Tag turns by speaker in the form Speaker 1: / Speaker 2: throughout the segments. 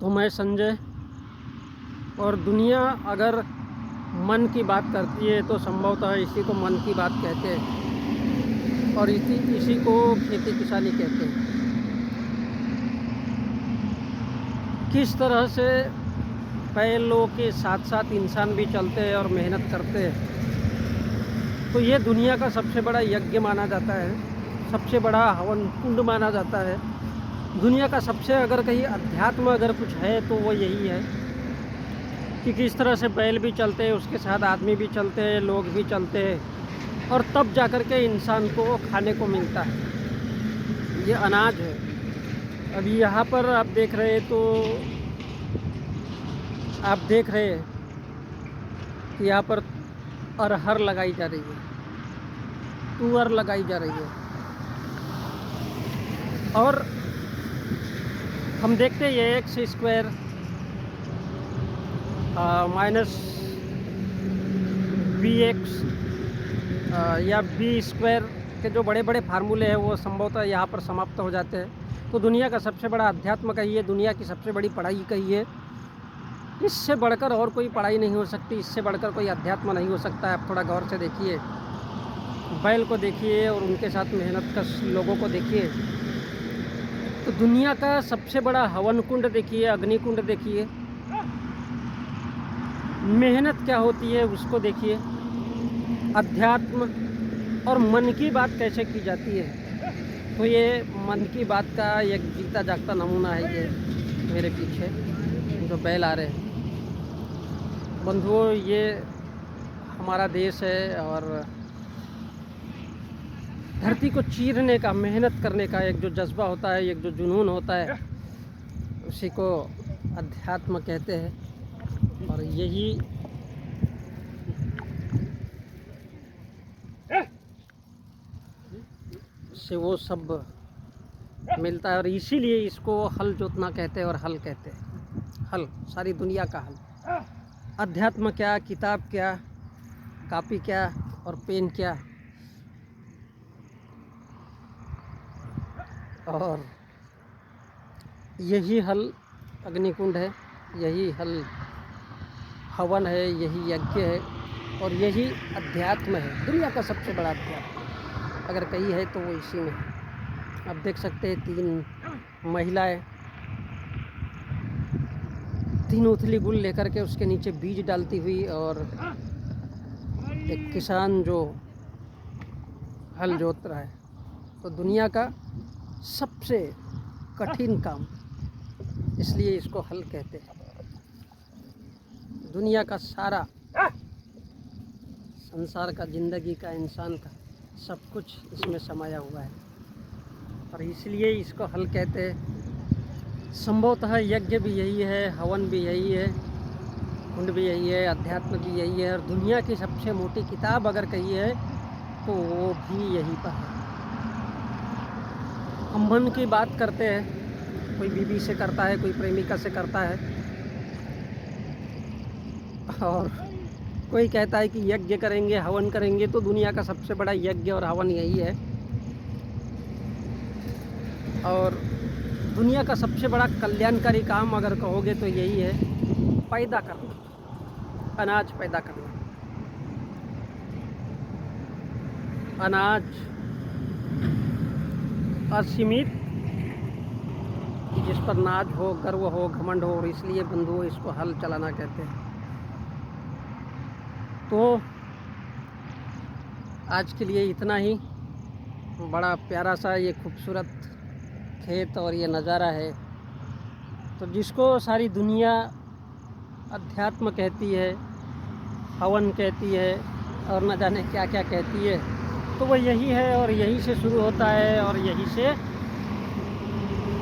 Speaker 1: तो मैं संजय। और दुनिया अगर मन की बात करती है तो संभवतः इसी को मन की बात कहते हैं और इसी को खेती किसानी कहते हैं। किस तरह से बैलों के साथ साथ इंसान भी चलते हैं और मेहनत करते हैं, तो ये दुनिया का सबसे बड़ा यज्ञ माना जाता है, सबसे बड़ा हवन कुंड माना जाता है। दुनिया का सबसे अगर कहीं अध्यात्म अगर कुछ है तो वो यही है कि किस तरह से बैल भी चलते हैं, उसके साथ आदमी भी चलते हैं, लोग भी चलते हैं और तब जाकर के इंसान को खाने को मिलता है। ये अनाज है। अभी यहाँ पर आप देख रहे हैं तो आप देख रहे हैं कि यहाँ पर अरहर लगाई जा रही है, तुअर लगाई जा रही है। और हम देखते हैं ये x square minus b x या बी स्क्वायर के जो बड़े बड़े फार्मूले हैं वो संभवतः यहाँ पर समाप्त हो जाते हैं। तो दुनिया का सबसे बड़ा अध्यात्म कहिए, दुनिया की सबसे बड़ी पढ़ाई कहिए, इससे बढ़कर और कोई पढ़ाई नहीं हो सकती, इससे बढ़कर कोई अध्यात्म नहीं हो सकता है। आप थोड़ा गौर से देखिए, बैल को देखिए और उनके साथ मेहनत कर लोगों को देखिए। तो दुनिया का सबसे बड़ा हवन कुंड देखिए, अग्नि कुंड देखिए, मेहनत क्या होती है उसको देखिए, अध्यात्म और मन की बात कैसे की जाती है। तो ये मन की बात का एक जीता जागता नमूना है ये मेरे पीछे जो बैल आ रहे हैं। बंधुओं, ये हमारा देश है और धरती को चीरने का, मेहनत करने का एक जो जज्बा होता है, एक जो जुनून होता है, उसी को अध्यात्म कहते हैं। और यही से वो सब मिलता है और इसीलिए इसको हल जोतना कहते हैं और हल कहते हैं। हल, सारी दुनिया का हल। अध्यात्म क्या, किताब क्या, कॉपी क्या और पेन क्या, और यही हल अग्निकुंड है, यही हल हवन है, यही यज्ञ है और यही अध्यात्म है। दुनिया का सबसे बड़ा अध्यात्म अगर कहीं है तो वो इसी में है। आप देख सकते हैं 3 महिलाएं 3 उथली गुल लेकर के उसके नीचे बीज डालती हुई, और एक किसान जो हल जोत रहा है। तो दुनिया का सबसे कठिन काम, इसलिए इसको हल कहते हैं। दुनिया का सारा संसार का, जिंदगी का, इंसान का सब कुछ इसमें समाया हुआ है और इसलिए इसको हल कहते हैं। संभवतः यज्ञ भी यही है, हवन भी यही है, कुंड भी यही है, अध्यात्म भी यही है और दुनिया की सबसे मोटी किताब अगर कही है तो वो भी यही पर है। हम मन की बात करते हैं, कोई बीवी से करता है, कोई प्रेमिका से करता है और कोई कहता है कि यज्ञ करेंगे, हवन करेंगे। तो दुनिया का सबसे बड़ा यज्ञ और हवन यही है। और दुनिया का सबसे बड़ा कल्याणकारी काम अगर कहोगे तो यही है, पैदा करना, अनाज पैदा करना। अनाज असीमित, जिस पर नाज हो, गर्व हो, घमंड हो, और इसलिए बंधुओं इसको हल चलाना कहते हैं। तो आज के लिए इतना ही। बड़ा प्यारा सा ये खूबसूरत खेत और ये नज़ारा है। तो जिसको सारी दुनिया अध्यात्म कहती है, हवन कहती है और न जाने क्या क्या कहती है, तो वो यही है और यहीं से शुरू होता है और यहीं से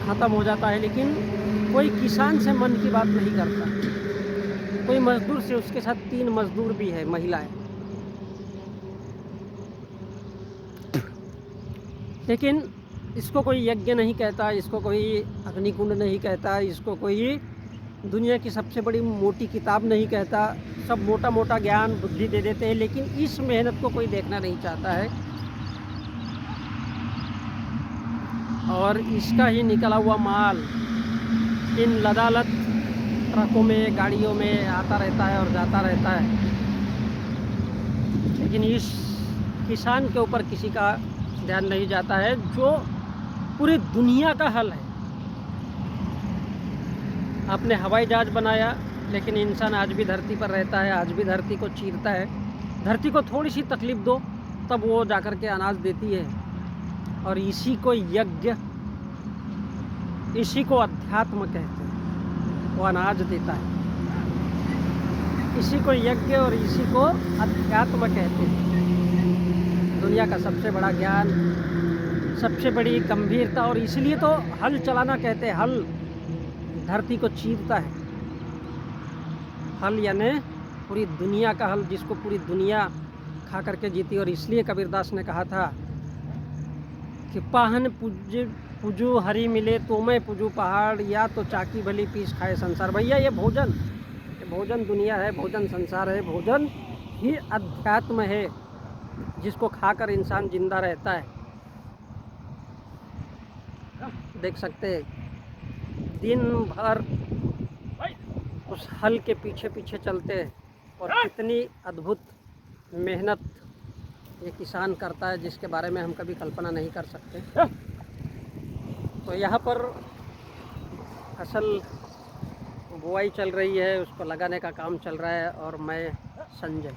Speaker 1: ख़त्म हो जाता है। लेकिन कोई किसान से मन की बात नहीं करता, कोई मजदूर से, उसके साथ 3 मजदूर भी है, महिलाएं। लेकिन इसको कोई यज्ञ नहीं कहता, इसको कोई अग्निकुंड नहीं कहता, इसको कोई दुनिया की सबसे बड़ी मोटी किताब नहीं कहता। सब मोटा मोटा ज्ञान बुद्धि दे देते हैं, लेकिन इस मेहनत को कोई देखना नहीं चाहता है और इसका ही निकला हुआ माल इन लदालत ट्रकों में, गाड़ियों में आता रहता है और जाता रहता है, लेकिन इस किसान के ऊपर किसी का ध्यान नहीं जाता है जो पूरी दुनिया का हल है। आपने हवाई जहाज बनाया, लेकिन इंसान आज भी धरती पर रहता है, आज भी धरती को चीरता है। धरती को थोड़ी सी तकलीफ़ दो तब वो जाकर के अनाज देती है। और इसी को यज्ञ, इसी को अध्यात्म कहते हैं, वो अनाज देता है। इसी को यज्ञ और इसी को अध्यात्म कहते हैं। दुनिया का सबसे बड़ा ज्ञान, सबसे बड़ी गंभीरता, और इसलिए तो हल चलाना कहते हैं। हल धरती को चीरता है। हल यानी पूरी दुनिया का हल, जिसको पूरी दुनिया खा करके जीती। और इसलिए कबीरदास ने कहा था कि पाहन पूजू हरी मिले तो मैं पूजू पहाड़, या तो चाकी भली पीस खाए संसार। भैया ये भोजन दुनिया है, भोजन संसार है, भोजन ही अध्यात्म है, जिसको खाकर इंसान जिंदा रहता है। देख सकते दिन भर उस हल के पीछे पीछे चलते हैं, और कितनी अद्भुत मेहनत ये किसान करता है, जिसके बारे में हम कभी कल्पना नहीं कर सकते। तो यहाँ पर फसल बुआई चल रही है, उसको लगाने का काम चल रहा है, और मैं संजय।